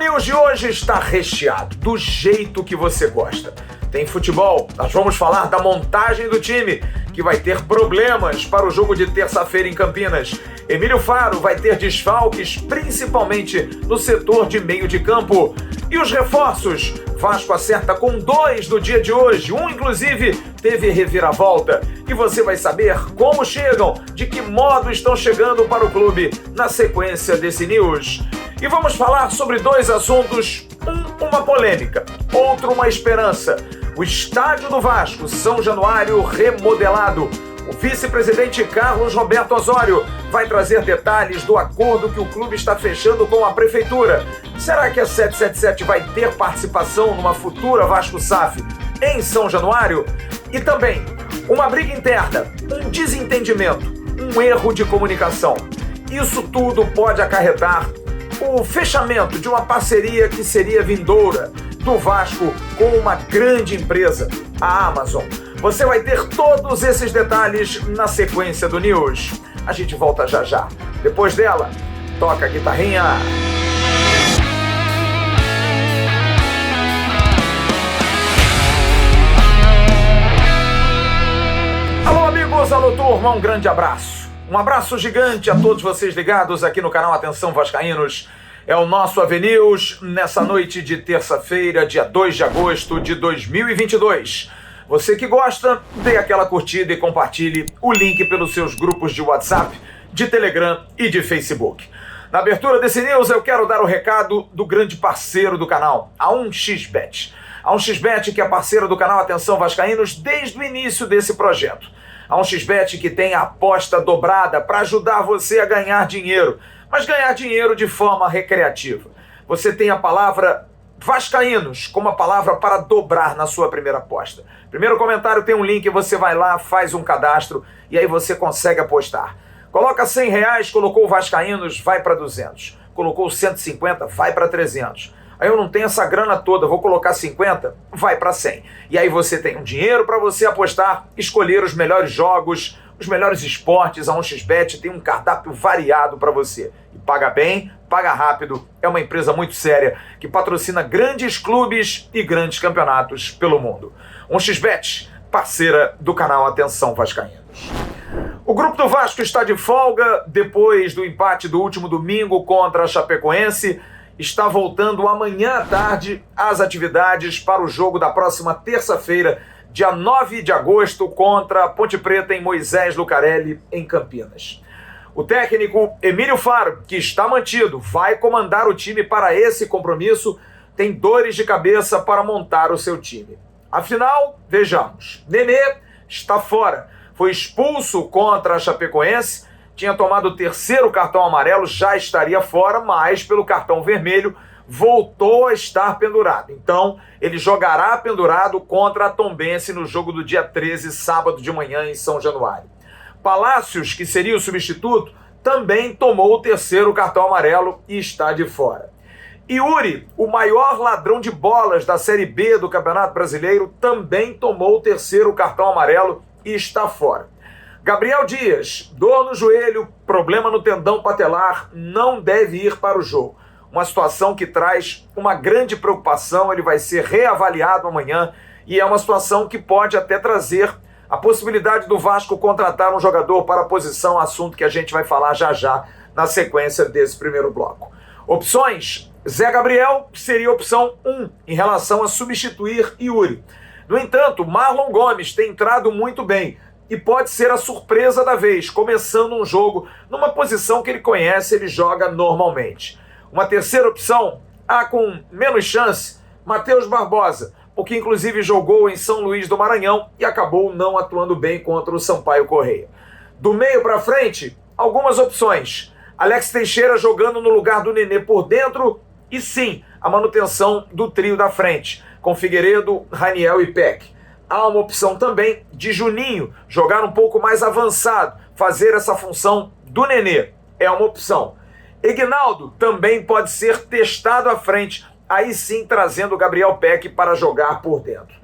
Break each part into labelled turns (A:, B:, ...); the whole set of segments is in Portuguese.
A: News de hoje está recheado, do jeito que você gosta. Tem futebol, nós vamos falar da montagem do time, que vai ter problemas para o jogo de terça-feira em Campinas. Emílio Faro vai ter desfalques, principalmente no setor de meio de campo. E os reforços? Vasco acerta com 2 no dia de hoje, um inclusive teve reviravolta. E você vai saber como chegam, de que modo estão chegando para o clube na sequência desse news. E vamos falar sobre 2 assuntos, uma polêmica, outro uma esperança. O estádio do Vasco, São Januário, remodelado. O vice-presidente Carlos Roberto Osório vai trazer detalhes do acordo que o clube está fechando com a prefeitura. Será que a 777 vai ter participação numa futura Vasco SAF em São Januário? E também uma briga interna, um desentendimento, um erro de comunicação. Isso tudo pode acarretar o fechamento de uma parceria que seria vindoura do Vasco com uma grande empresa, a Amazon. Você vai ter todos esses detalhes na sequência do News. A gente volta já já. Depois dela, toca a guitarrinha. Alô amigos, alô turma, um grande abraço. Um abraço gigante a todos vocês ligados aqui no canal Atenção Vascaínos. É o nosso AVNews nessa noite de terça-feira, dia 2 de agosto de 2022. Você que gosta, dê aquela curtida e compartilhe o link pelos seus grupos de WhatsApp, de Telegram e de Facebook. Na abertura desse news eu quero dar o recado do grande parceiro do canal, a 1xBet. A 1xBet que é parceira do canal Atenção Vascaínos desde o início desse projeto. A 1xBet que tem a aposta dobrada para ajudar você a ganhar dinheiro, mas ganhar dinheiro de forma recreativa. Você tem a palavra Vascaínos como a palavra para dobrar na sua primeira aposta. Primeiro comentário tem um link, você vai lá, faz um cadastro e aí você consegue apostar. Coloca R$100, colocou Vascaínos, vai para 200. Colocou 150, vai para 300. Aí eu não tenho essa grana toda, vou colocar 50, vai para 100. E aí você tem um dinheiro para você apostar, escolher os melhores jogos, os melhores esportes. A 1xBet tem um cardápio variado para você. E paga bem, paga rápido. É uma empresa muito séria que patrocina grandes clubes e grandes campeonatos pelo mundo. 1xBet, parceira do canal Atenção Vascaínos. O grupo do Vasco está de folga depois do empate do último domingo contra a Chapecoense. Está voltando amanhã à tarde às atividades para o jogo da próxima terça-feira, dia 9 de agosto, contra a Ponte Preta em Moisés Lucarelli, em Campinas. O técnico Emílio Faro, que está mantido, vai comandar o time para esse compromisso, tem dores de cabeça para montar o seu time. Afinal, vejamos, Nenê está fora, foi expulso contra a Chapecoense, tinha tomado o 3º cartão amarelo, já estaria fora, mas pelo cartão vermelho voltou a estar pendurado. Então, ele jogará pendurado contra a Tombense no jogo do dia 13, sábado de manhã, em São Januário. Palácios, que seria o substituto, também tomou o 3º cartão amarelo e está de fora. Yuri, o maior ladrão de bolas da Série B do Campeonato Brasileiro, também tomou o 3º cartão amarelo e está fora. Gabriel Dias, dor no joelho, problema no tendão patelar, não deve ir para o jogo. Uma situação que traz uma grande preocupação, ele vai ser reavaliado amanhã e é uma situação que pode até trazer a possibilidade do Vasco contratar um jogador para a posição, assunto que a gente vai falar já já na sequência desse primeiro bloco. Opções: Zé Gabriel seria opção 1 em relação a substituir Yuri. No entanto, Marlon Gomes tem entrado muito bem e pode ser a surpresa da vez, começando um jogo numa posição que ele conhece, ele joga normalmente. Uma terceira opção, com menos chance, Matheus Barbosa, porque inclusive jogou em São Luís do Maranhão e acabou não atuando bem contra o Sampaio Corrêa. Do meio para frente, algumas opções. Alex Teixeira jogando no lugar do Nenê por dentro e sim, a manutenção do trio da frente, com Figueiredo, Raniel e Peck. Há uma opção também de Juninho, jogar um pouco mais avançado, fazer essa função do Nenê. É uma opção. Ignaldo também pode ser testado à frente, aí sim trazendo o Gabriel Peck para jogar por dentro.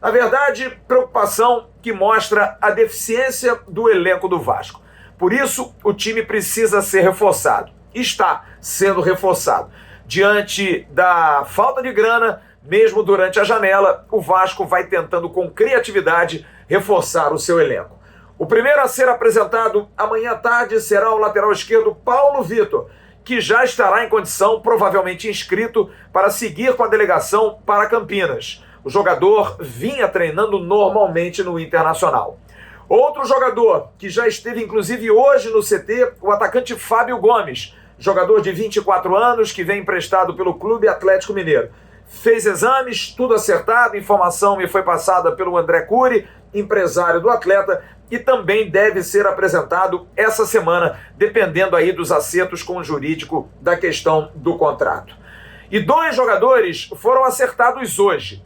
A: Na verdade, preocupação que mostra a deficiência do elenco do Vasco. Por isso, o time precisa ser reforçado. Está sendo reforçado. diante da falta de grana, mesmo durante a janela, o Vasco vai tentando com criatividade reforçar o seu elenco. O primeiro a ser apresentado amanhã à tarde será o lateral esquerdo Paulo Vitor, que já estará em condição, provavelmente inscrito, para seguir com a delegação para Campinas. O jogador vinha treinando normalmente no Internacional. Outro jogador que já esteve inclusive hoje no CT, o atacante Fábio Gomes, jogador de 24 anos que vem emprestado pelo Clube Atlético Mineiro. Fez exames, tudo acertado, informação me foi passada pelo André Cury, empresário do atleta, e também deve ser apresentado essa semana, dependendo aí dos acertos com o jurídico da questão do contrato. E 2 jogadores foram acertados hoje.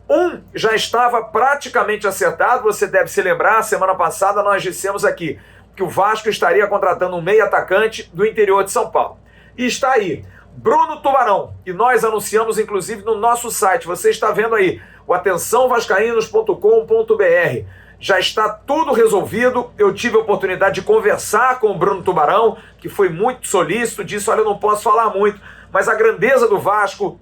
A: Um já estava praticamente acertado, você deve se lembrar, semana passada nós dissemos aqui que o Vasco estaria contratando um meio atacante do interior de São Paulo. E está aí, Bruno Tubarão, e nós anunciamos inclusive no nosso site, você está vendo aí, o atençãovascaínos.com.br. Já está tudo resolvido, eu tive a oportunidade de conversar com o Bruno Tubarão, que foi muito solícito, disse, olha, eu não posso falar muito, mas a grandeza do Vasco,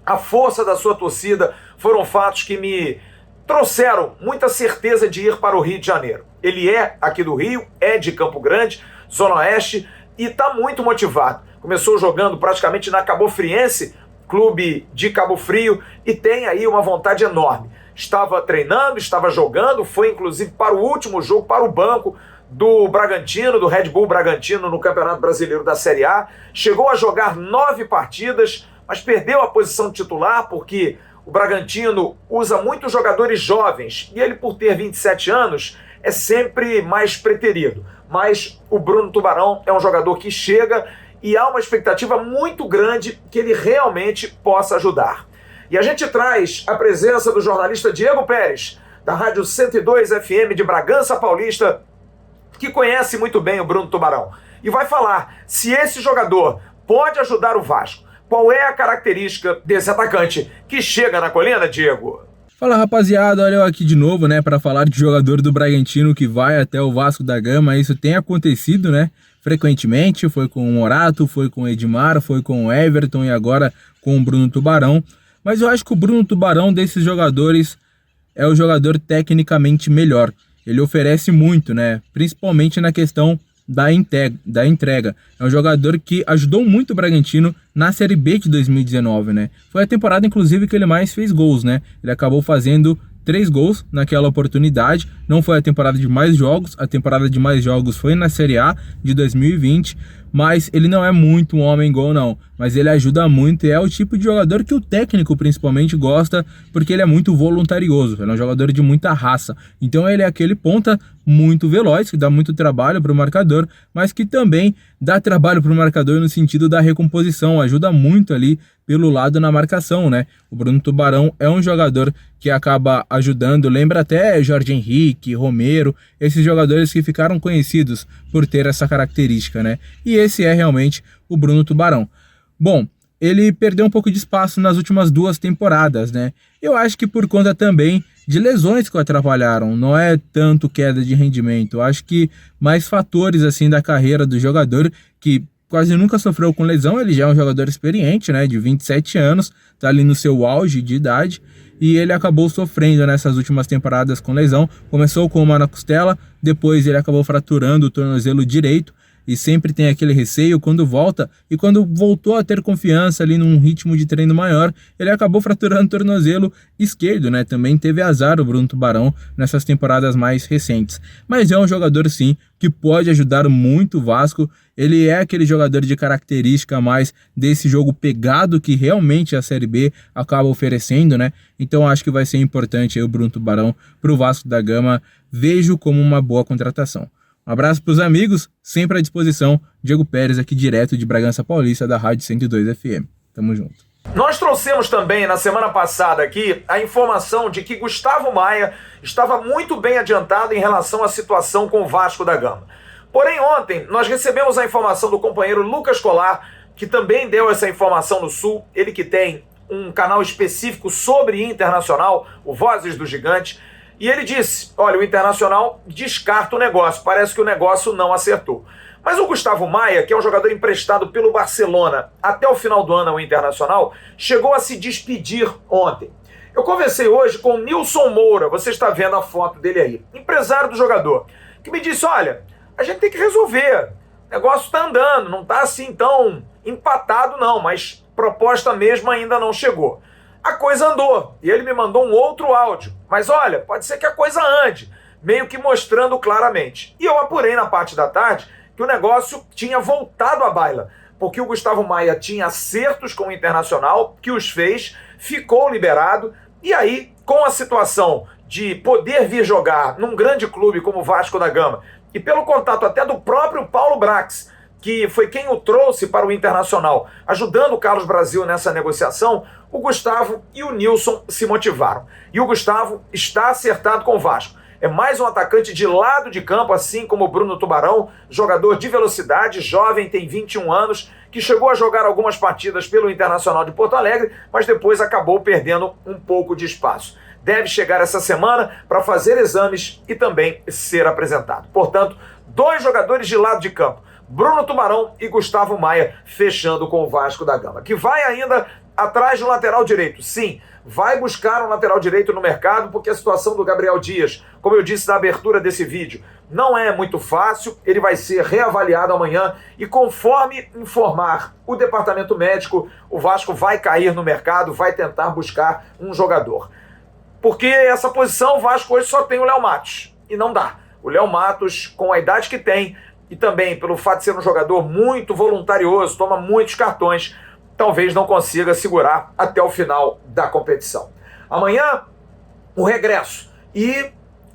A: a força da sua torcida, foram fatos que me trouxeram muita certeza de ir para o Rio de Janeiro. Ele é aqui do Rio, é de Campo Grande, Zona Oeste, e está muito motivado. Começou jogando praticamente na Cabo Friense, clube de Cabo Frio, e tem aí uma vontade enorme. Estava treinando, estava jogando, foi inclusive para o último jogo, para o banco do Bragantino, do Red Bull Bragantino no Campeonato Brasileiro da Série A. Chegou a jogar 9 partidas, mas perdeu a posição de titular porque o Bragantino usa muitos jogadores jovens e ele, por ter 27 anos, é sempre mais preterido. Mas o Bruno Tubarão é um jogador que chega e há uma expectativa muito grande que ele realmente possa ajudar. E a gente traz a presença do jornalista Diego Pérez, da Rádio 102 FM de Bragança Paulista, que conhece muito bem o Bruno Tubarão. E vai falar se esse jogador pode ajudar o Vasco. Qual é a característica desse atacante que chega na colina, Diego?
B: Fala, rapaziada, olha eu aqui de novo, para falar de jogador do Bragantino que vai até o Vasco da Gama. Isso tem acontecido, frequentemente. Foi com o Morato, foi com o Edmar, foi com o Everton e agora com o Bruno Tubarão. Mas eu acho que o Bruno Tubarão, desses jogadores, é o jogador tecnicamente melhor. Ele oferece muito, principalmente na questão da entrega. É um jogador que ajudou muito o Bragantino na Série B de 2019, Foi a temporada, inclusive, que ele mais fez gols, Ele acabou fazendo 3 gols naquela oportunidade. Não foi a temporada de mais jogos, a temporada de mais jogos foi na Série A de 2020, mas ele não é muito um homem-gol, não. Mas ele ajuda muito e é o tipo de jogador que o técnico principalmente gosta, porque ele é muito voluntarioso, ele é um jogador de muita raça. Então ele é aquele ponta muito veloz, que dá muito trabalho para o marcador, mas que também dá trabalho para o marcador no sentido da recomposição, ajuda muito ali pelo lado na marcação, O Bruno Tubarão é um jogador que acaba ajudando, lembra até Jorge Henrique, Romero, esses jogadores que ficaram conhecidos por ter essa característica, E esse é realmente o Bruno Tubarão. Bom, ele perdeu um pouco de espaço nas últimas 2 temporadas, Eu acho que por conta também de lesões que o atrapalharam, não é tanto queda de rendimento, eu acho que mais fatores assim da carreira do jogador que quase nunca sofreu com lesão. Ele já é um jogador experiente, de 27 anos, tá ali no seu auge de idade, e ele acabou sofrendo nessas últimas temporadas com lesão. Começou com uma na costela, depois ele acabou fraturando o tornozelo direito, e sempre tem aquele receio quando volta, e quando voltou a ter confiança ali num ritmo de treino maior, ele acabou fraturando o tornozelo esquerdo, Também teve azar o Bruno Tubarão nessas temporadas mais recentes. Mas é um jogador sim, que pode ajudar muito o Vasco. Ele é aquele jogador de característica mais desse jogo pegado que realmente a Série B acaba oferecendo, Então acho que vai ser importante aí o Bruno Tubarão para o Vasco da Gama. Vejo como uma boa contratação. Um abraço para os amigos, sempre à disposição. Diego Pérez aqui direto de Bragança Paulista, da Rádio 102 FM. Tamo junto.
A: Nós trouxemos também na semana passada aqui a informação de que Gustavo Maia estava muito bem adiantado em relação à situação com o Vasco da Gama. Porém, ontem nós recebemos a informação do companheiro Lucas Colar, que também deu essa informação no Sul, ele que tem um canal específico sobre Internacional, o Vozes do Gigante, e ele disse, olha, o Internacional descarta o negócio, parece que o negócio não acertou. Mas o Gustavo Maia, que é um jogador emprestado pelo Barcelona até o final do ano ao Internacional, chegou a se despedir ontem. Eu conversei hoje com o Nilson Moura, você está vendo a foto dele aí, empresário do jogador, que me disse, olha, a gente tem que resolver, o negócio está andando, não está assim tão empatado não, mas proposta mesmo ainda não chegou. A coisa andou, e ele me mandou um outro áudio, mas olha, pode ser que a coisa ande, meio que mostrando claramente. E eu apurei na parte da tarde que o negócio tinha voltado à baila, porque o Gustavo Maia tinha acertos com o Internacional, que os fez, ficou liberado, e aí, com a situação de poder vir jogar num grande clube como o Vasco da Gama, e pelo contato até do próprio Paulo Brax, que foi quem o trouxe para o Internacional, ajudando o Carlos Brasil nessa negociação, o Gustavo e o Nilson se motivaram. E o Gustavo está acertado com o Vasco. É mais um atacante de lado de campo, assim como o Bruno Tubarão, jogador de velocidade, jovem, tem 21 anos, que chegou a jogar algumas partidas pelo Internacional de Porto Alegre, mas depois acabou perdendo um pouco de espaço. Deve chegar essa semana para fazer exames e também ser apresentado. Portanto, 2 jogadores de lado de campo, Bruno Tubarão e Gustavo Maia, fechando com o Vasco da Gama, que vai ainda atrás do lateral direito. Sim, vai buscar um lateral direito no mercado, porque a situação do Gabriel Dias, como eu disse na abertura desse vídeo, não é muito fácil, ele vai ser reavaliado amanhã e conforme informar o departamento médico, o Vasco vai cair no mercado, vai tentar buscar um jogador. Porque essa posição o Vasco hoje só tem o Léo Matos, e não dá. O Léo Matos, com a idade que tem, e também pelo fato de ser um jogador muito voluntarioso, toma muitos cartões, talvez não consiga segurar até o final da competição. Amanhã, o regresso e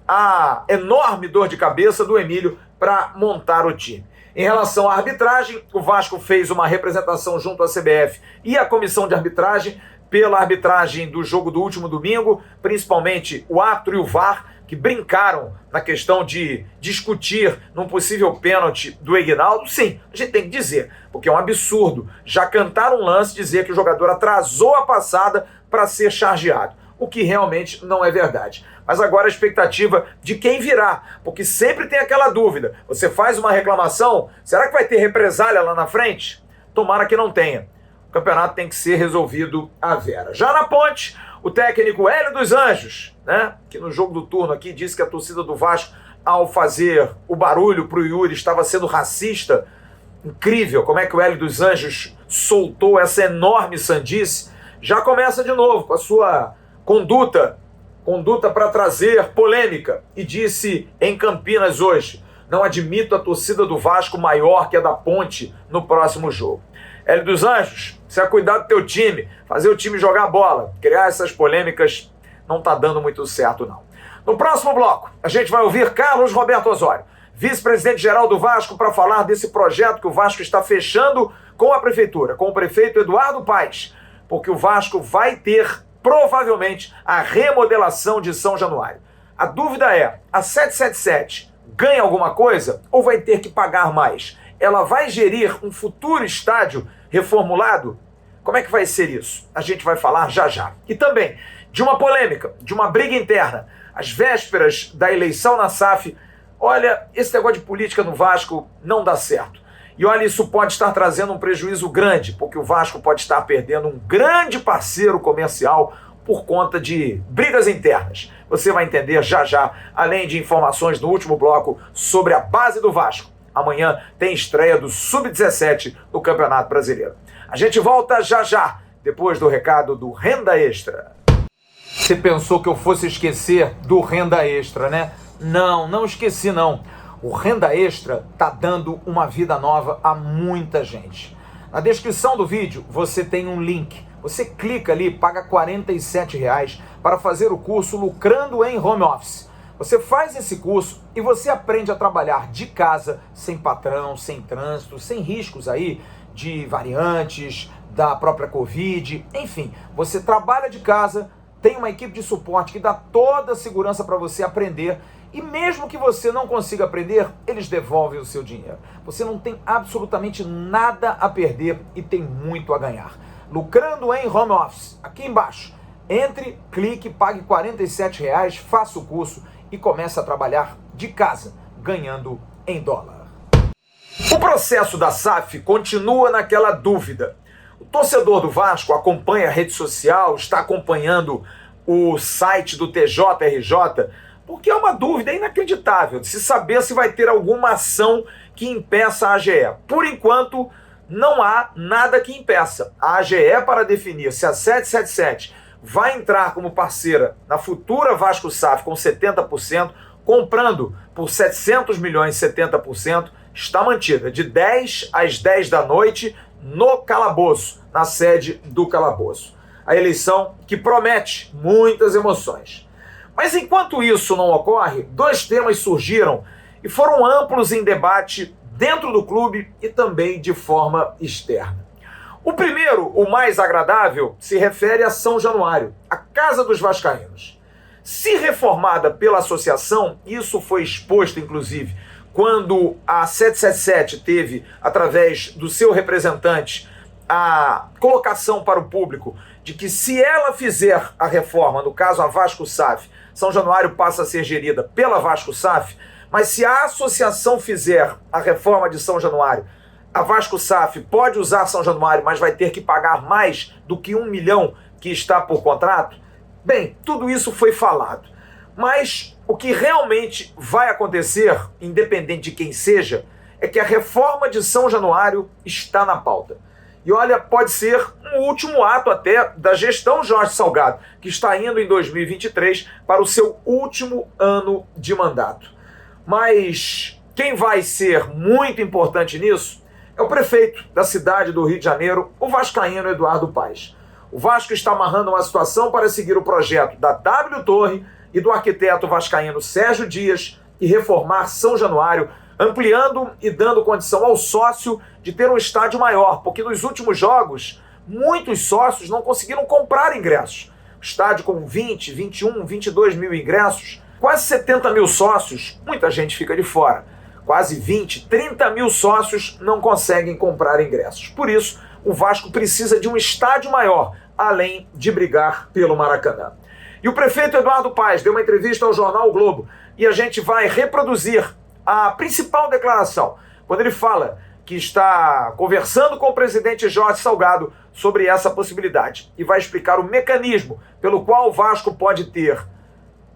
A: a enorme dor de cabeça do Emílio para montar o time. Em relação à arbitragem, o Vasco fez uma representação junto à CBF e à comissão de arbitragem pela arbitragem do jogo do último domingo, principalmente o árbitro e o VAR, que brincaram na questão de discutir num possível pênalti do Eginaldo. Sim, a gente tem que dizer, porque é um absurdo já cantar um lance, dizer que o jogador atrasou a passada para ser chargeado, o que realmente não é verdade. Mas agora a expectativa de quem virá, porque sempre tem aquela dúvida, você faz uma reclamação, será que vai ter represália lá na frente? Tomara que não tenha. O campeonato tem que ser resolvido à vera. Já na ponte, o técnico Hélio dos Anjos, né, que no jogo do turno aqui disse que a torcida do Vasco, ao fazer o barulho para o Yuri, estava sendo racista. Incrível como é que o Hélio dos Anjos soltou essa enorme sandice. Já começa de novo com a sua conduta para trazer polêmica. E disse em Campinas hoje, não admito a torcida do Vasco maior que a da ponte no próximo jogo. Hélio dos Anjos, precisa cuidar do teu time, fazer o time jogar bola. Criar essas polêmicas não tá dando muito certo, não. No próximo bloco, a gente vai ouvir Carlos Roberto Osório, vice-presidente-geral do Vasco, para falar desse projeto que o Vasco está fechando com a prefeitura, com o prefeito Eduardo Paes, porque o Vasco vai ter, provavelmente, a remodelação de São Januário. A dúvida é, a 777 ganha alguma coisa ou vai ter que pagar mais? Ela vai gerir um futuro estádio reformulado? Como é que vai ser isso? A gente vai falar já já. E também de uma polêmica, de uma briga interna, às vésperas da eleição na SAF. Olha, esse negócio de política no Vasco não dá certo. E olha, isso pode estar trazendo um prejuízo grande, porque o Vasco pode estar perdendo um grande parceiro comercial por conta de brigas internas. Você vai entender já já, além de informações no último bloco sobre a base do Vasco. Amanhã tem estreia do Sub-17 no Campeonato Brasileiro. A gente volta já já, depois do recado do Renda Extra. Você pensou que eu fosse esquecer do Renda Extra, né? Não esqueci não. O Renda Extra tá dando uma vida nova a muita gente. Na descrição do vídeo você tem um link. Você clica ali, paga R$ 47 para fazer o curso Lucrando em Home Office. Você faz esse curso e você aprende a trabalhar de casa, sem patrão, sem trânsito, sem riscos aí de variantes, da própria Covid, enfim. Você trabalha de casa, tem uma equipe de suporte que dá toda a segurança para você aprender e mesmo que você não consiga aprender, eles devolvem o seu dinheiro. Você não tem absolutamente nada a perder e tem muito a ganhar. Lucrando em Home Office, aqui embaixo. Entre, clique, pague R$ 47, faça o curso e comece a trabalhar de casa, ganhando em dólar. O processo da SAF continua naquela dúvida. O torcedor do Vasco acompanha a rede social, está acompanhando o site do TJRJ, porque é uma dúvida inacreditável de se saber se vai ter alguma ação que impeça a AGE. Por enquanto, não há nada que impeça. A AGE, para definir se a 777 vai entrar como parceira na futura Vasco SAF com 70%, comprando por 700 milhões 70%, está mantida de 10 às 10 da noite no calabouço, na sede do calabouço. A eleição que promete muitas emoções. Mas enquanto isso não ocorre, dois temas surgiram e foram amplos em debate dentro do clube e também de forma externa. O primeiro, o mais agradável, se refere a São Januário, a Casa dos Vascaínos. Se reformada pela associação, isso foi exposto inclusive quando a 777 teve, através do seu representante, a colocação para o público de que se ela fizer a reforma, no caso a Vasco SAF, São Januário passa a ser gerida pela Vasco SAF, mas se a associação fizer a reforma de São Januário, a Vasco SAF pode usar São Januário, mas vai ter que pagar mais do que 1 milhão que está por contrato? Bem, tudo isso foi falado. Mas o que realmente vai acontecer, independente de quem seja, é que a reforma de São Januário está na pauta. E olha, pode ser um último ato até da gestão Jorge Salgado, que está indo em 2023 para o seu último ano de mandato. Mas quem vai ser muito importante nisso é o prefeito da cidade do Rio de Janeiro, o vascaíno Eduardo Paes. O Vasco está amarrando uma situação para seguir o projeto da W Torre e do arquiteto vascaíno Sérgio Dias e reformar São Januário, ampliando e dando condição ao sócio de ter um estádio maior, porque nos últimos jogos, muitos sócios não conseguiram comprar ingressos. O estádio com 20, 21, 22 mil ingressos, quase 70 mil sócios, muita gente fica de fora. Quase 20, 30 mil sócios não conseguem comprar ingressos. Por isso, o Vasco precisa de um estádio maior, além de brigar pelo Maracanã. E o prefeito Eduardo Paes deu uma entrevista ao jornal O Globo e a gente vai reproduzir a principal declaração, quando ele fala que está conversando com o presidente Jorge Salgado sobre essa possibilidade e vai explicar o mecanismo pelo qual o Vasco pode ter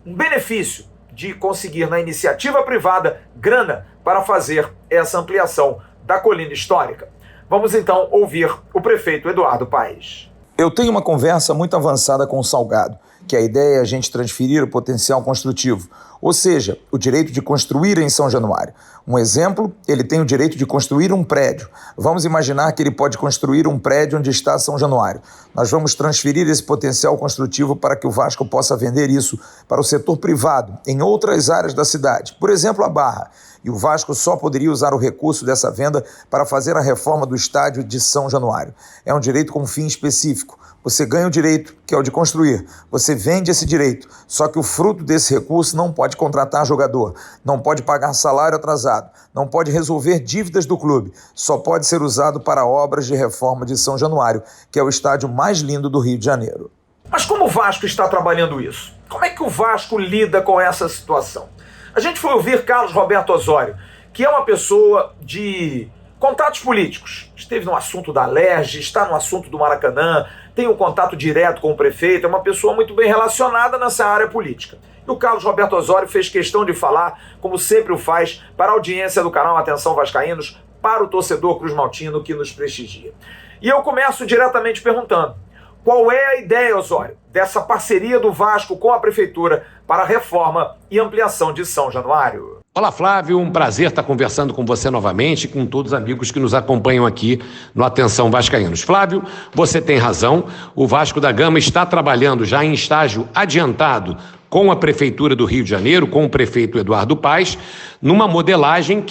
A: um benefício de conseguir na iniciativa privada grana para fazer essa ampliação da colina histórica. Vamos então ouvir o prefeito Eduardo Paes.
C: Eu tenho uma conversa muito avançada com o Salgado, que a ideia é a gente transferir o potencial construtivo, ou seja, o direito de construir em São Januário. Um exemplo, ele tem o direito de construir um prédio. Vamos imaginar que ele pode construir um prédio onde está São Januário. Nós vamos transferir esse potencial construtivo para que o Vasco possa vender isso para o setor privado, em outras áreas da cidade, por exemplo, a Barra. E o Vasco só poderia usar o recurso dessa venda para fazer a reforma do estádio de São Januário. É um direito com fim específico. Você ganha o direito, que é o de construir. Você vende esse direito, só que o fruto desse recurso não pode contratar jogador, não pode pagar salário atrasado, não pode resolver dívidas do clube, só pode ser usado para obras de reforma de São Januário, que é o estádio mais lindo do Rio de Janeiro.
A: Mas como o Vasco está trabalhando isso? Como é que o Vasco lida com essa situação? A gente foi ouvir Carlos Roberto Osório, que é uma pessoa de contatos políticos. Esteve no assunto da Alerj, está no assunto do Maracanã, tem um contato direto com o prefeito, é uma pessoa muito bem relacionada nessa área política. E o Carlos Roberto Osório fez questão de falar, como sempre o faz, para a audiência do canal Atenção Vascaínos, para o torcedor cruzmaltino que nos prestigia. E eu começo diretamente perguntando: qual é a ideia, Osório, dessa parceria do Vasco com a Prefeitura para a reforma e ampliação de São Januário?
D: Olá, Flávio, um prazer estar conversando com você novamente e com todos os amigos que nos acompanham aqui no Atenção Vascaínos. Flávio, você tem razão, o Vasco da Gama está trabalhando já em estágio adiantado com a Prefeitura do Rio de Janeiro, com o prefeito Eduardo Paes, numa modelagem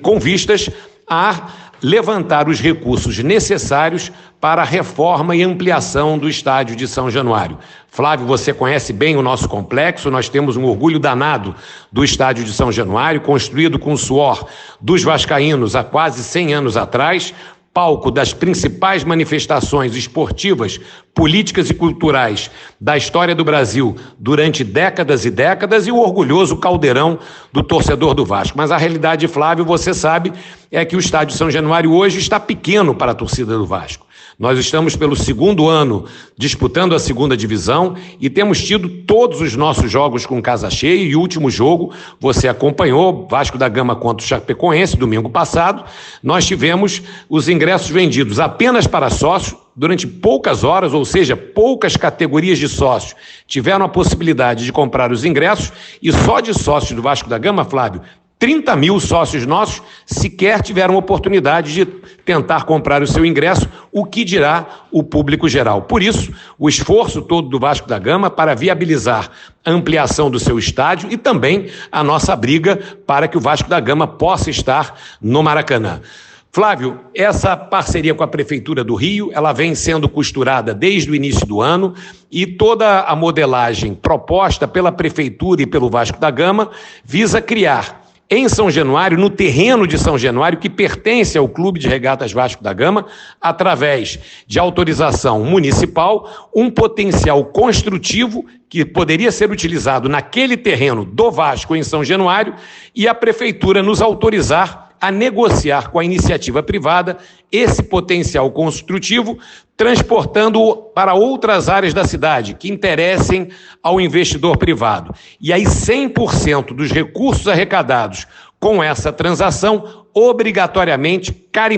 D: com vistas a levantar os recursos necessários para a reforma e ampliação do estádio de São Januário. Flávio, você conhece bem o nosso complexo, nós temos um orgulho danado do estádio de São Januário, construído com o suor dos vascaínos há quase 100 anos atrás, palco das principais manifestações esportivas, políticas e culturais da história do Brasil durante décadas e décadas, e o orgulhoso caldeirão do torcedor do Vasco. Mas a realidade, Flávio, você sabe, é que o Estádio São Januário hoje está pequeno para a torcida do Vasco. Nós estamos pelo segundo ano disputando a segunda divisão e temos tido todos os nossos jogos com casa cheia, e o último jogo você acompanhou, Vasco da Gama contra o Chapecoense, domingo passado. Nós tivemos os ingressos vendidos apenas para sócios durante poucas horas, ou seja, poucas categorias de sócios tiveram a possibilidade de comprar os ingressos, e só de sócios do Vasco da Gama, Flávio, 30 mil sócios nossos sequer tiveram oportunidade de tentar comprar o seu ingresso, o que dirá o público geral. Por isso, o esforço todo do Vasco da Gama para viabilizar a ampliação do seu estádio e também a nossa briga para que o Vasco da Gama possa estar no Maracanã. Flávio, essa parceria com a Prefeitura do Rio, ela vem sendo costurada desde o início do ano, e toda a modelagem proposta pela Prefeitura e pelo Vasco da Gama visa criar em São Januário, no terreno de São Januário, que pertence ao Clube de Regatas Vasco da Gama, através de autorização municipal, um potencial construtivo que poderia ser utilizado naquele terreno do Vasco em São Januário, e a Prefeitura nos autorizar a negociar com a iniciativa privada esse potencial construtivo, transportando-o para outras áreas da cidade que interessem ao investidor privado. E aí 100% dos recursos arrecadados com essa transação, obrigatoriamente,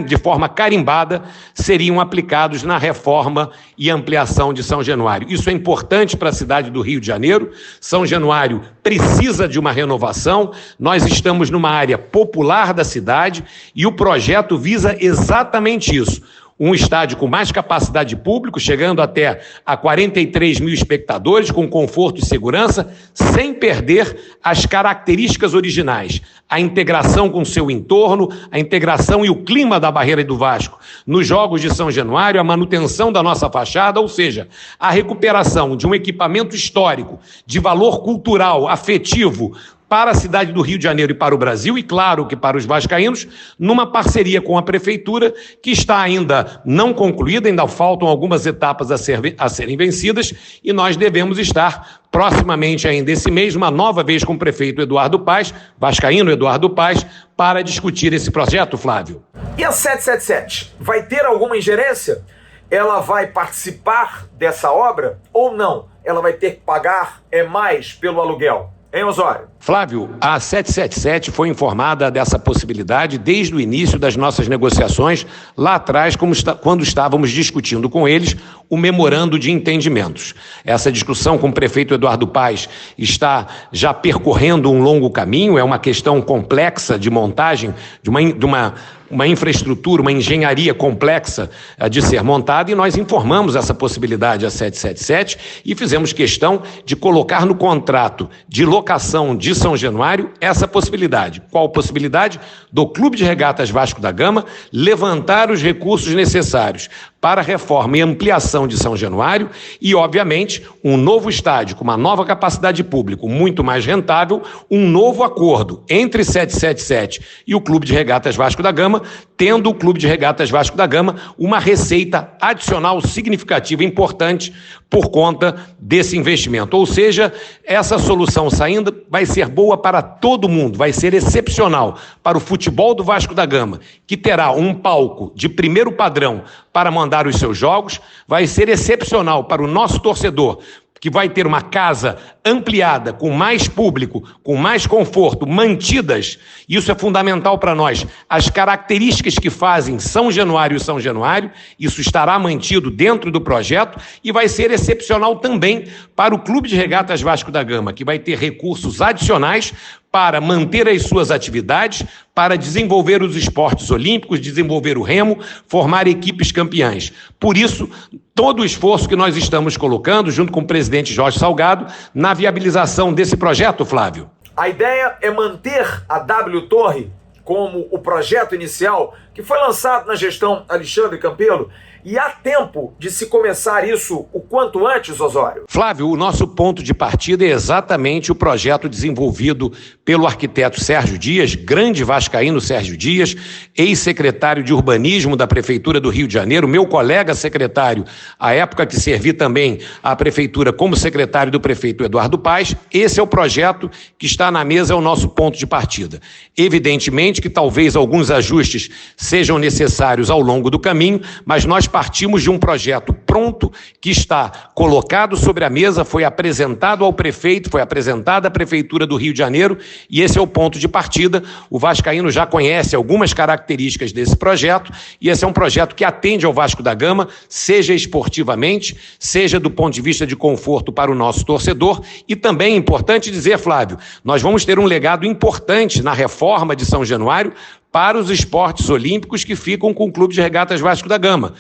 D: de forma carimbada, seriam aplicados na reforma e ampliação de São Januário. Isso é importante para a cidade do Rio de Janeiro. São Januário precisa de uma renovação. Nós estamos numa área popular da cidade e o projeto visa exatamente isso. Um estádio com mais capacidade de público, chegando até a 43 mil espectadores, com conforto e segurança, sem perder as características originais. A integração com o seu entorno, a integração e o clima da Barreira do Vasco nos Jogos de São Januário, a manutenção da nossa fachada, ou seja, a recuperação de um equipamento histórico, de valor cultural, afetivo, para a cidade do Rio de Janeiro e para o Brasil, e claro que para os vascaínos, numa parceria com a Prefeitura, que está ainda não concluída, ainda faltam algumas etapas a serem vencidas, e nós devemos estar proximamente ainda esse mês, uma nova vez com o prefeito Eduardo Paes, vascaíno Eduardo Paes, para discutir esse projeto, Flávio.
A: E a 777, vai ter alguma ingerência? Ela vai participar dessa obra ou não? Ela vai ter que pagar mais pelo aluguel? Hein, Osório?
D: Flávio, a 777 foi informada dessa possibilidade desde o início das nossas negociações, lá atrás, quando estávamos discutindo com eles o memorando de entendimentos. Essa discussão com o prefeito Eduardo Paes está já percorrendo um longo caminho, é uma questão complexa de montagem de uma infraestrutura, uma engenharia complexa de ser montada, e nós informamos essa possibilidade à 777 e fizemos questão de colocar no contrato de locação de São Januário essa possibilidade. Qual possibilidade? Do Clube de Regatas Vasco da Gama levantar os recursos necessários para a reforma e ampliação de São Januário e, obviamente, um novo estádio com uma nova capacidade de público muito mais rentável, um novo acordo entre 777 e o Clube de Regatas Vasco da Gama, tendo o Clube de Regatas Vasco da Gama uma receita adicional significativa, importante, por conta desse investimento. Ou seja, essa solução saindo vai ser boa para todo mundo, vai ser excepcional para o futebol do Vasco da Gama, que terá um palco de primeiro padrão para mandar os seus jogos, vai ser excepcional para o nosso torcedor, que vai ter uma casa ampliada, com mais público, com mais conforto, mantidas, isso é fundamental para nós, as características que fazem São Januário e São Januário, isso estará mantido dentro do projeto, e vai ser excepcional também para o Clube de Regatas Vasco da Gama, que vai ter recursos adicionais para manter as suas atividades, para desenvolver os esportes olímpicos, desenvolver o remo, formar equipes campeãs. Por isso, todo o esforço que nós estamos colocando, junto com o presidente Jorge Salgado, na viabilização desse projeto, Flávio.
A: A ideia é manter a W Torre como o projeto inicial que foi lançado na gestão Alexandre Campelo. E há tempo de se começar isso o quanto antes, Osório?
D: Flávio, o nosso ponto de partida é exatamente o projeto desenvolvido pelo arquiteto Sérgio Dias, grande vascaíno Sérgio Dias, ex-secretário de Urbanismo da Prefeitura do Rio de Janeiro, meu colega secretário, à época que servi também à Prefeitura como secretário do prefeito Eduardo Paes. Esse é o projeto que está na mesa, é o nosso ponto de partida. Evidentemente que talvez alguns ajustes sejam necessários ao longo do caminho, mas nós partimos de um projeto pronto que está colocado sobre a mesa, foi apresentado ao prefeito, foi apresentado à Prefeitura do Rio de Janeiro e esse é o ponto de partida. O vascaíno já conhece algumas características desse projeto e esse é um projeto que atende ao Vasco da Gama, seja esportivamente, seja do ponto de vista de conforto para o nosso torcedor e também é importante dizer, Flávio, nós vamos ter um legado importante na reforma de São Januário para os esportes olímpicos que ficam com o Clube de Regatas Vasco da Gama.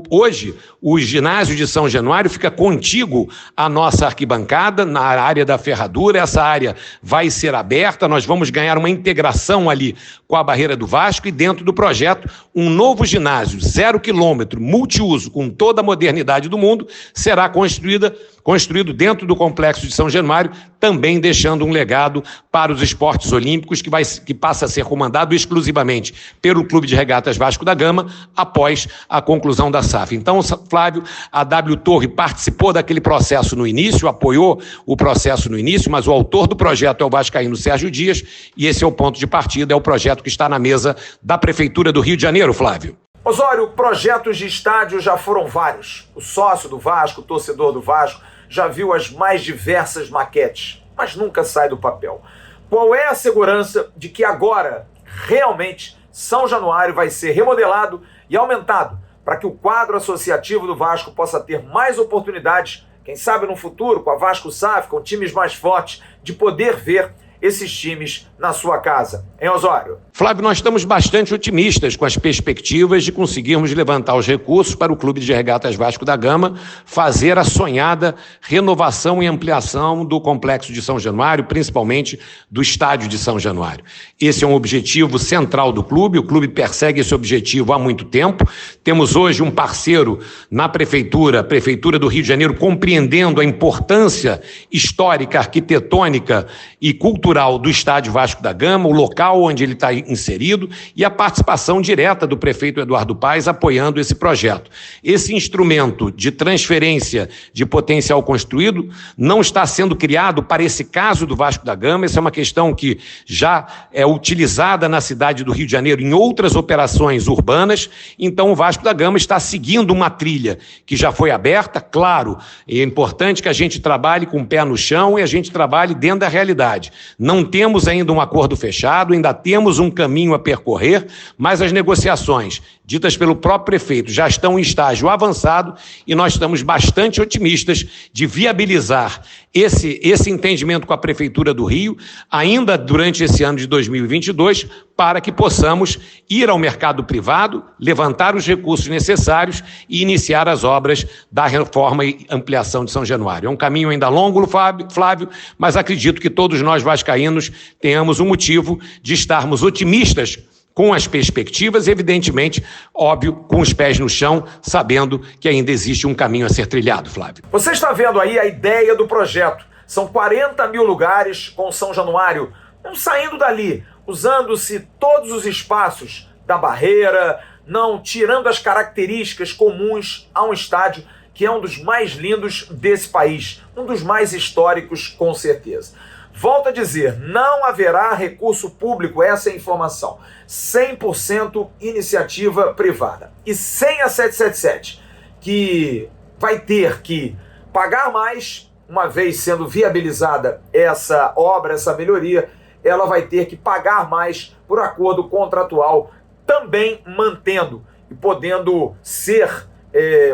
D: Hoje, o ginásio de São Januário fica contíguo à nossa arquibancada, na área da ferradura. Essa área vai ser aberta, nós vamos ganhar uma integração ali com a Barreira do Vasco e dentro do projeto, um novo ginásio, 0 quilômetro, multiuso, com toda a modernidade do mundo, será construído dentro do Complexo de São Januário, também deixando um legado para os esportes olímpicos que passa a ser comandado exclusivamente pelo Clube de Regatas Vasco da Gama após a conclusão da SAF. Então, Flávio, a W Torre participou daquele processo no início, apoiou o processo no início, mas o autor do projeto é o vascaíno Sérgio Dias e esse é o ponto de partida, é o projeto que está na mesa da Prefeitura do Rio de Janeiro, Flávio.
A: Osório, projetos de estádio já foram vários. O sócio do Vasco, o torcedor do Vasco, já viu as mais diversas maquetes, mas nunca sai do papel. Qual é a segurança de que agora, realmente, São Januário vai ser remodelado e aumentado para que o quadro associativo do Vasco possa ter mais oportunidades, quem sabe no futuro, com a Vasco SAF, com times mais fortes, de poder ver esses times na sua casa. Hein, Osório?
D: Flávio, nós estamos bastante otimistas com as perspectivas de conseguirmos levantar os recursos para o Clube de Regatas Vasco da Gama fazer a sonhada renovação e ampliação do Complexo de São Januário, principalmente do Estádio de São Januário. Esse é um objetivo central do clube, o clube persegue esse objetivo há muito tempo. Temos hoje um parceiro na Prefeitura, a Prefeitura do Rio de Janeiro, compreendendo a importância histórica, arquitetônica e cultural do Estádio Vasco da Gama, o local onde ele está inserido e a participação direta do prefeito Eduardo Paes apoiando esse projeto. Esse instrumento de transferência de potencial construído não está sendo criado para esse caso do Vasco da Gama, essa é uma questão que já é utilizada na cidade do Rio de Janeiro em outras operações urbanas, então o Vasco da Gama está seguindo uma trilha que já foi aberta, claro, é importante que a gente trabalhe com o pé no chão e a gente trabalhe dentro da realidade. Não temos ainda um acordo fechado, ainda temos um caminho a percorrer, mas as negociações ditas pelo próprio prefeito já estão em estágio avançado e nós estamos bastante otimistas de viabilizar esse entendimento com a Prefeitura do Rio, ainda durante esse ano de 2022, para que possamos ir ao mercado privado, levantar os recursos necessários e iniciar as obras da reforma e ampliação de São Januário. É um caminho ainda longo, Flávio, mas acredito que todos nós vascaínos tenhamos um motivo de estarmos otimistas com as perspectivas, evidentemente, óbvio, com os pés no chão, sabendo que ainda existe um caminho a ser trilhado, Flávio.
A: Você está vendo aí a ideia do projeto. São 40 mil lugares com São Januário, não saindo dali, usando-se todos os espaços da barreira, não tirando as características comuns a um estádio que é um dos mais lindos desse país, um dos mais históricos, com certeza. Volto a dizer, não haverá recurso público, essa é a informação. 100% iniciativa privada. E sem a 777, que vai ter que pagar mais, uma vez sendo viabilizada essa obra, essa melhoria, ela vai ter que pagar mais por acordo contratual, também mantendo e podendo ser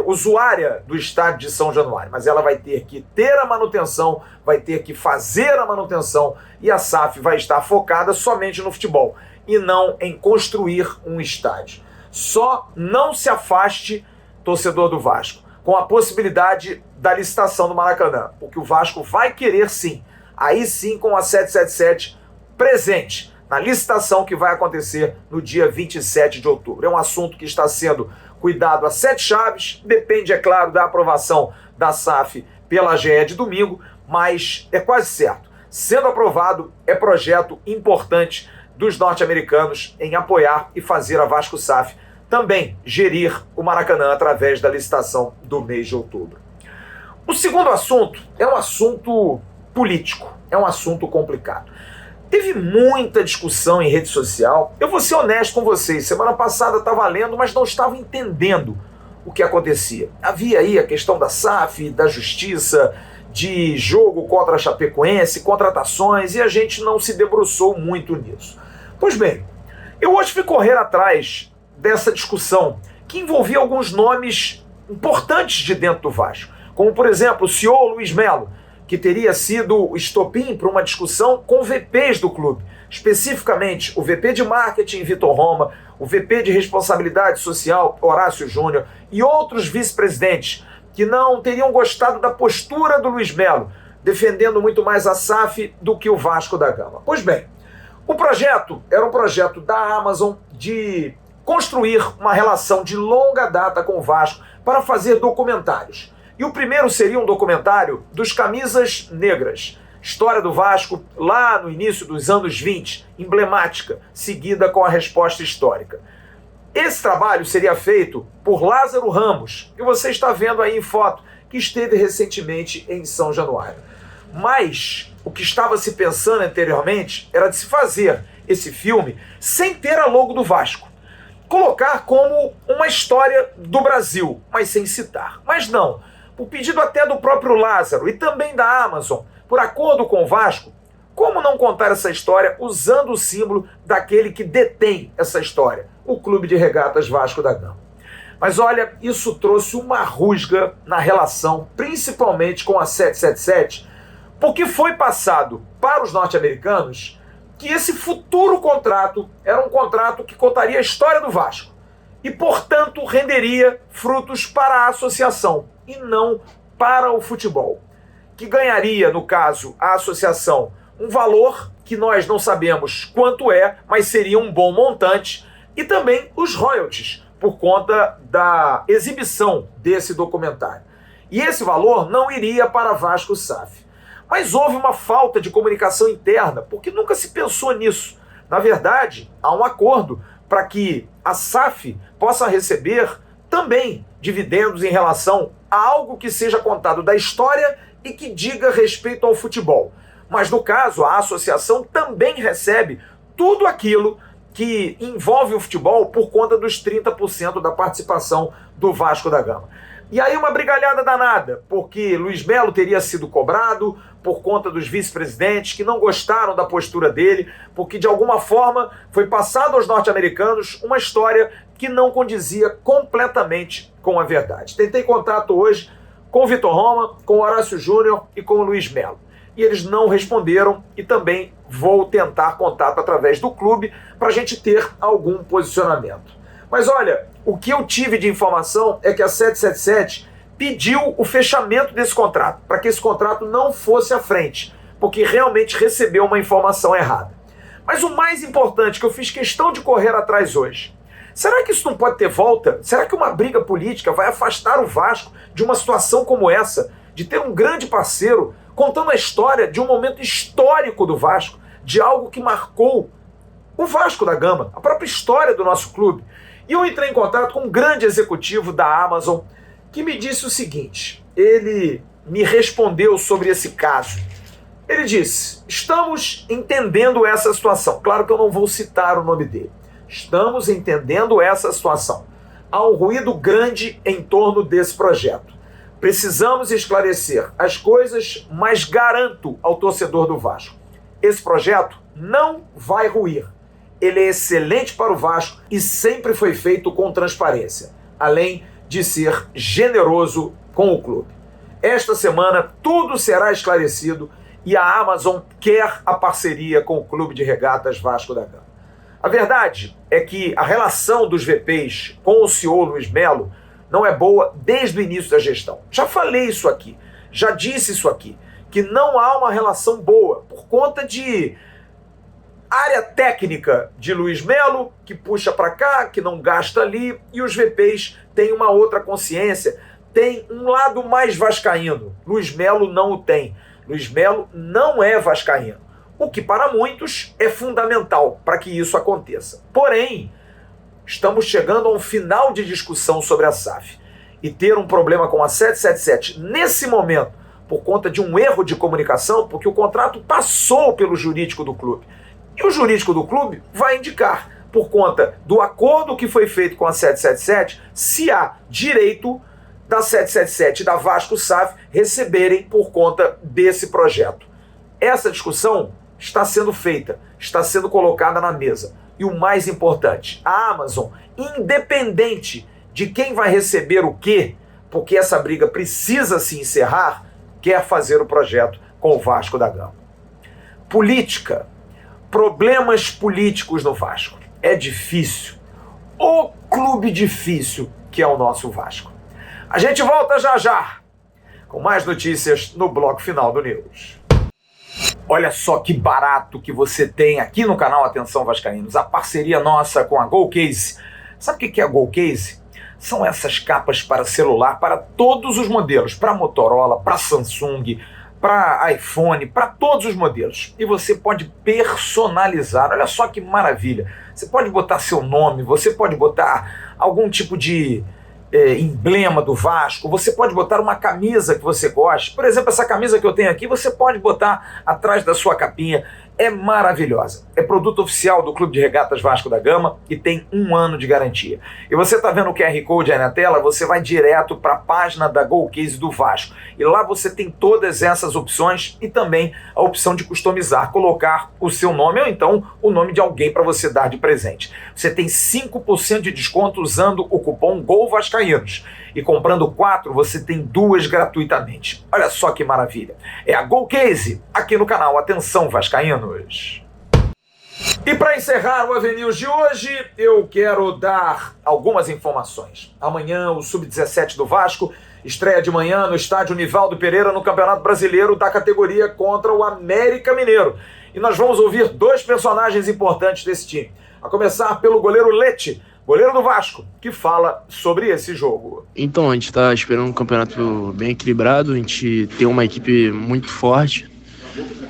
A: usuária do estádio de São Januário, mas ela vai ter que ter a manutenção, vai ter que fazer a manutenção e a SAF vai estar focada somente no futebol e não em construir um estádio. Só não se afaste, torcedor do Vasco, com a possibilidade da licitação do Maracanã, porque o Vasco vai querer sim, aí sim com a 777 presente na licitação que vai acontecer no dia 27 de outubro. É um assunto que está sendo cuidado a 7 chaves, depende, é claro, da aprovação da SAF pela AGE de domingo, mas é quase certo. Sendo aprovado, é projeto importante dos norte-americanos em apoiar e fazer a Vasco SAF também gerir o Maracanã através da licitação do mês de outubro. O segundo assunto é um assunto político, é um assunto complicado. Teve muita discussão em rede social. Eu vou ser honesto com vocês, semana passada estava lendo, mas não estava entendendo o que acontecia. Havia aí a questão da SAF, da justiça, de jogo contra a Chapecoense, contratações, e a gente não se debruçou muito nisso. Pois bem, eu hoje fui correr atrás dessa discussão, que envolvia alguns nomes importantes de dentro do Vasco, como, por exemplo, o CEO Luiz Melo, que teria sido o estopim para uma discussão com VPs do clube, especificamente o VP de marketing, Vitor Roma, o VP de responsabilidade social, Horácio Júnior, e outros vice-presidentes que não teriam gostado da postura do Luiz Melo, defendendo muito mais a SAF do que o Vasco da Gama. Pois bem, o projeto era um projeto da Amazon de construir uma relação de longa data com o Vasco para fazer documentários. E o primeiro seria um documentário dos Camisas Negras, história do Vasco lá no início dos anos 20, emblemática, seguida com a resposta histórica. Esse trabalho seria feito por Lázaro Ramos, que você está vendo aí em foto, que esteve recentemente em São Januário. Mas o que estava se pensando anteriormente era de se fazer esse filme sem ter a logo do Vasco. Colocar como uma história do Brasil, mas sem citar. Mas não, por pedido até do próprio Lázaro e também da Amazon, por acordo com o Vasco, como não contar essa história usando o símbolo daquele que detém essa história, o Clube de Regatas Vasco da Gama. Mas olha, isso trouxe uma rusga na relação, principalmente com a 777, porque foi passado para os norte-americanos que esse futuro contrato era um contrato que contaria a história do Vasco e, portanto, renderia frutos para a associação e não para o futebol, que ganharia, no caso, a associação um valor que nós não sabemos quanto é, mas seria um bom montante, e também os royalties, por conta da exibição desse documentário. E esse valor não iria para Vasco SAF. Mas houve uma falta de comunicação interna, porque nunca se pensou nisso. Na verdade, há um acordo para que a SAF possa receber também dividendos em relação a algo que seja contado da história e que diga respeito ao futebol. Mas no caso, a associação também recebe tudo aquilo que envolve o futebol por conta dos 30% da participação do Vasco da Gama. E aí uma brigalhada danada, porque Luiz Melo teria sido cobrado por conta dos vice-presidentes que não gostaram da postura dele, porque de alguma forma foi passado aos norte-americanos uma história que não condizia completamente com a verdade. Tentei contato hoje com o Vitor Roma, com o Horácio Júnior e com o Luiz Melo. E eles não responderam, e também vou tentar contato através do clube para a gente ter algum posicionamento. Mas olha, o que eu tive de informação é que a 777 pediu o fechamento desse contrato, para que esse contrato não fosse à frente, porque realmente recebeu uma informação errada. Mas o mais importante, que eu fiz questão de correr atrás hoje, será que isso não pode ter volta? Será que uma briga política vai afastar o Vasco de uma situação como essa, de ter um grande parceiro contando a história de um momento histórico do Vasco, de algo que marcou o Vasco da Gama, a própria história do nosso clube? E eu entrei em contato com um grande executivo da Amazon que me disse o seguinte, ele me respondeu sobre esse caso. Ele disse, estamos entendendo essa situação. Claro que eu não vou citar o nome dele. Estamos entendendo essa situação. Há um ruído grande em torno desse projeto. Precisamos esclarecer as coisas, mas garanto ao torcedor do Vasco, esse projeto não vai ruir. Ele é excelente para o Vasco e sempre foi feito com transparência, além de ser generoso com o clube. Esta semana tudo será esclarecido e a Amazon quer a parceria com o Clube de Regatas Vasco da Gama. A verdade é que a relação dos VPs com o CEO Luiz Melo não é boa desde o início da gestão. Já falei isso aqui, já disse isso aqui, que não há uma relação boa por conta de área técnica de Luiz Melo, que puxa para cá, que não gasta ali, e os VPs têm uma outra consciência, tem um lado mais vascaíno. Luiz Melo não o tem. Luiz Melo não é vascaíno, o que para muitos é fundamental para que isso aconteça. Porém, estamos chegando a um final de discussão sobre a SAF. E ter um problema com a 777 nesse momento, por conta de um erro de comunicação, porque o contrato passou pelo jurídico do clube. E o jurídico do clube vai indicar, por conta do acordo que foi feito com a 777, se há direito da 777 e da Vasco SAF receberem por conta desse projeto. Essa discussão está sendo feita, está sendo colocada na mesa. E o mais importante, a Amazon, independente de quem vai receber o quê, porque essa briga precisa se encerrar, quer fazer o projeto com o Vasco da Gama. Política. Problemas políticos no Vasco. É difícil. O clube difícil que é o nosso Vasco. A gente volta já já com mais notícias no bloco final do News. Olha só que barato que você tem aqui no canal Atenção Vascaínos. A parceria nossa com a GoCase. Sabe o que é a GoCase? São essas capas para celular para todos os modelos. Para Motorola, para Samsung, para iPhone, para todos os modelos. E você pode personalizar. Olha só que maravilha. Você pode botar seu nome, você pode botar algum tipo de emblema do Vasco, você pode botar uma camisa que você goste. Por exemplo, essa camisa que eu tenho aqui, você pode botar atrás da sua capinha. É maravilhosa. É produto oficial do Clube de Regatas Vasco da Gama e tem 1 ano de garantia. E você está vendo o QR Code aí na tela, você vai direto para a página da GoCase do Vasco. E lá você tem todas essas opções e também a opção de customizar, colocar o seu nome ou então o nome de alguém para você dar de presente. Você tem 5% de desconto usando o cupom GOLVASCAÍNOS. E comprando 4, você tem 2 gratuitamente. Olha só que maravilha. É a GoCase, aqui no canal Atenção Vascaínos. E para encerrar o Avenews de hoje, eu quero dar algumas informações. Amanhã, o Sub-17 do Vasco estreia de manhã no estádio Nivaldo Pereira no Campeonato Brasileiro da categoria contra o América Mineiro. E nós vamos ouvir 2 personagens importantes desse time. A começar pelo goleiro Leite, goleiro do Vasco, que fala sobre esse jogo.
E: Então, a gente está esperando um campeonato bem equilibrado, a gente tem uma equipe muito forte,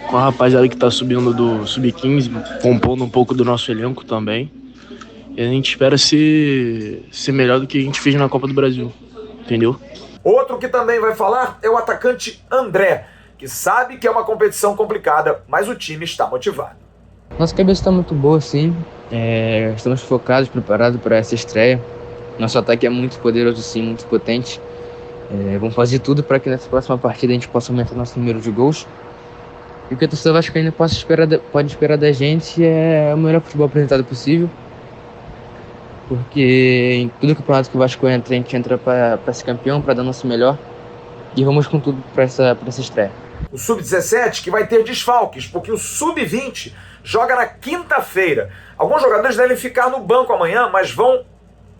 E: com a rapaziada que está subindo do Sub-15, compondo um pouco do nosso elenco também. E a gente espera ser melhor do que a gente fez na Copa do Brasil, entendeu?
A: Outro que também vai falar é o atacante André, que sabe que é uma competição complicada, mas o time está motivado.
F: Nossa cabeça está muito boa, sim. Estamos focados, preparados para essa estreia. Nosso ataque é muito poderoso, sim, muito potente. Vamos fazer tudo para que nessa próxima partida a gente possa aumentar nosso número de gols. E o que a torcida vascaína pode esperar da gente é o melhor futebol apresentado possível. Porque em todo campeonato que o Vasco entra, a gente entra para ser campeão, para dar nosso melhor. E vamos com tudo para essa estreia.
A: O Sub-17 que vai ter desfalques, porque o Sub-20 joga na quinta-feira. Alguns jogadores devem ficar no banco amanhã, mas vão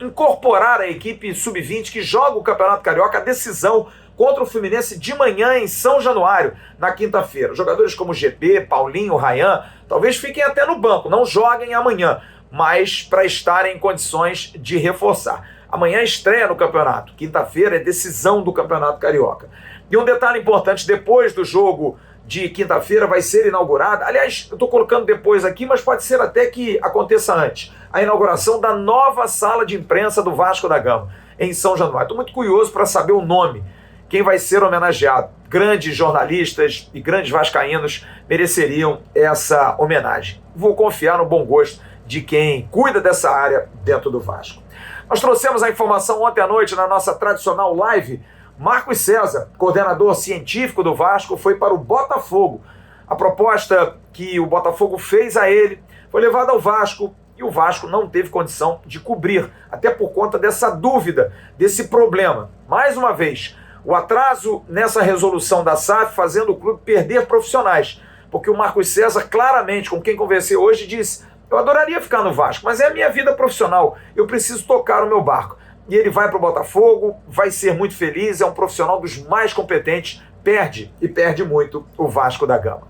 A: incorporar a equipe Sub-20 que joga o Campeonato Carioca, a decisão contra o Fluminense de manhã em São Januário, na quinta-feira. Jogadores como GP, Paulinho, Rayan, talvez fiquem até no banco, não joguem amanhã, mas para estarem em condições de reforçar. Amanhã estreia no campeonato, quinta-feira é decisão do Campeonato Carioca. E um detalhe importante, depois do jogo de quinta-feira vai ser inaugurada, aliás, eu estou colocando depois aqui, mas pode ser até que aconteça antes, a inauguração da nova sala de imprensa do Vasco da Gama, em São Januário. Estou muito curioso para saber o nome, quem vai ser homenageado. Grandes jornalistas e grandes vascaínos mereceriam essa homenagem. Vou confiar no bom gosto de quem cuida dessa área dentro do Vasco. Nós trouxemos a informação ontem à noite na nossa tradicional live. Marcos César, coordenador científico do Vasco, foi para o Botafogo. A proposta que o Botafogo fez a ele foi levada ao Vasco e o Vasco não teve condição de cobrir, até por conta dessa dúvida, desse problema. Mais uma vez, o atraso nessa resolução da SAF fazendo o clube perder profissionais, porque o Marcos César, claramente, com quem conversei hoje, disse: eu adoraria ficar no Vasco, mas é a minha vida profissional, eu preciso tocar o meu barco. E ele vai para o Botafogo, vai ser muito feliz, é um profissional dos mais competentes, perde e perde muito o Vasco da Gama.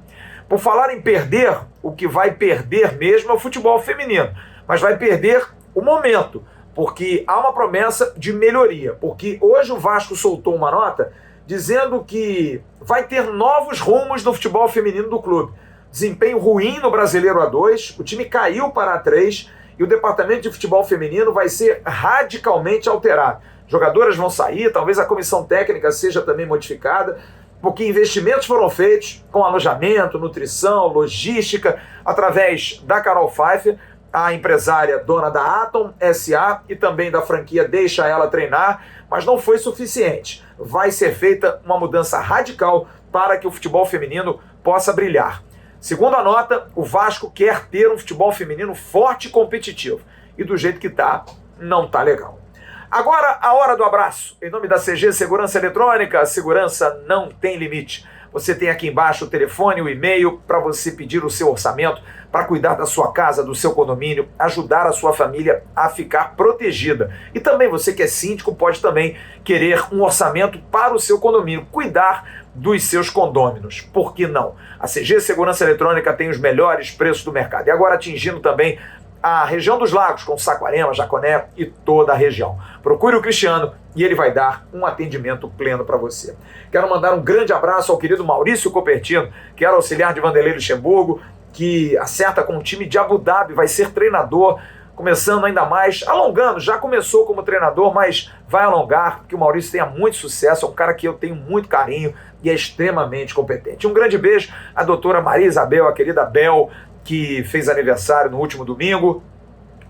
A: Por falar em perder, o que vai perder mesmo é o futebol feminino, mas vai perder o momento, porque há uma promessa de melhoria, porque hoje o Vasco soltou uma nota dizendo que vai ter novos rumos no futebol feminino do clube. Desempenho ruim no Brasileiro A2, o time caiu para A3 e o departamento de futebol feminino vai ser radicalmente alterado. Jogadoras vão sair, talvez a comissão técnica seja também modificada, porque investimentos foram feitos com alojamento, nutrição, logística, através da Carol Pfeiffer, a empresária dona da Atom SA e também da franquia Deixa Ela Treinar, mas não foi suficiente. Vai ser feita uma mudança radical para que o futebol feminino possa brilhar. Segundo a nota, o Vasco quer ter um futebol feminino forte e competitivo. E do jeito que tá, não tá legal. Agora, a hora do abraço. Em nome da CG Segurança Eletrônica, a segurança não tem limite. Você tem aqui embaixo o telefone, o e-mail para você pedir o seu orçamento para cuidar da sua casa, do seu condomínio, ajudar a sua família a ficar protegida. E também você que é síndico pode também querer um orçamento para o seu condomínio, cuidar dos seus condôminos. Por que não? A CG Segurança Eletrônica tem os melhores preços do mercado. E agora atingindo também a região dos lagos, com Saquarema, Jaconé e toda a região. Procure o Cristiano e ele vai dar um atendimento pleno para você. Quero mandar um grande abraço ao querido Maurício Copertino, que era auxiliar de Vanderlei Luxemburgo, que acerta com o time de Abu Dhabi, vai ser treinador, começando ainda mais, alongando, já começou como treinador, mas vai alongar, que o Maurício tenha muito sucesso, é um cara que eu tenho muito carinho e é extremamente competente. Um grande beijo à doutora Maria Isabel, a querida Bel, que fez aniversário no último domingo.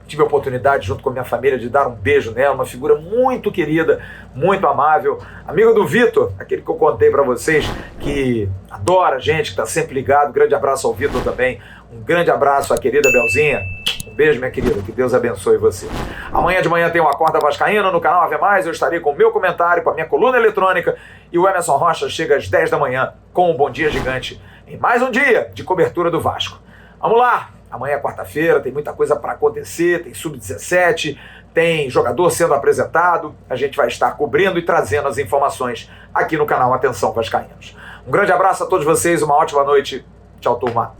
A: Tive a oportunidade, junto com a minha família, de dar um beijo nela, uma figura muito querida, muito amável. Amigo do Vitor, aquele que eu contei para vocês, que adora a gente, que está sempre ligado. Grande abraço ao Vitor também. Um grande abraço à querida Belzinha. Um beijo, minha querida, que Deus abençoe você. Amanhã de manhã tem o Acorda Vascaíno no canal Ave Mais. Eu estarei com o meu comentário, com a minha coluna eletrônica. E o Emerson Rocha chega às 10 da manhã com o Bom Dia Gigante, em mais um dia de cobertura do Vasco. Vamos lá! Amanhã é quarta-feira, tem muita coisa para acontecer, tem Sub-17, tem jogador sendo apresentado. A gente vai estar cobrindo e trazendo as informações aqui no canal Atenção Vascaínos. Um grande abraço a todos vocês, uma ótima noite. Tchau, turma.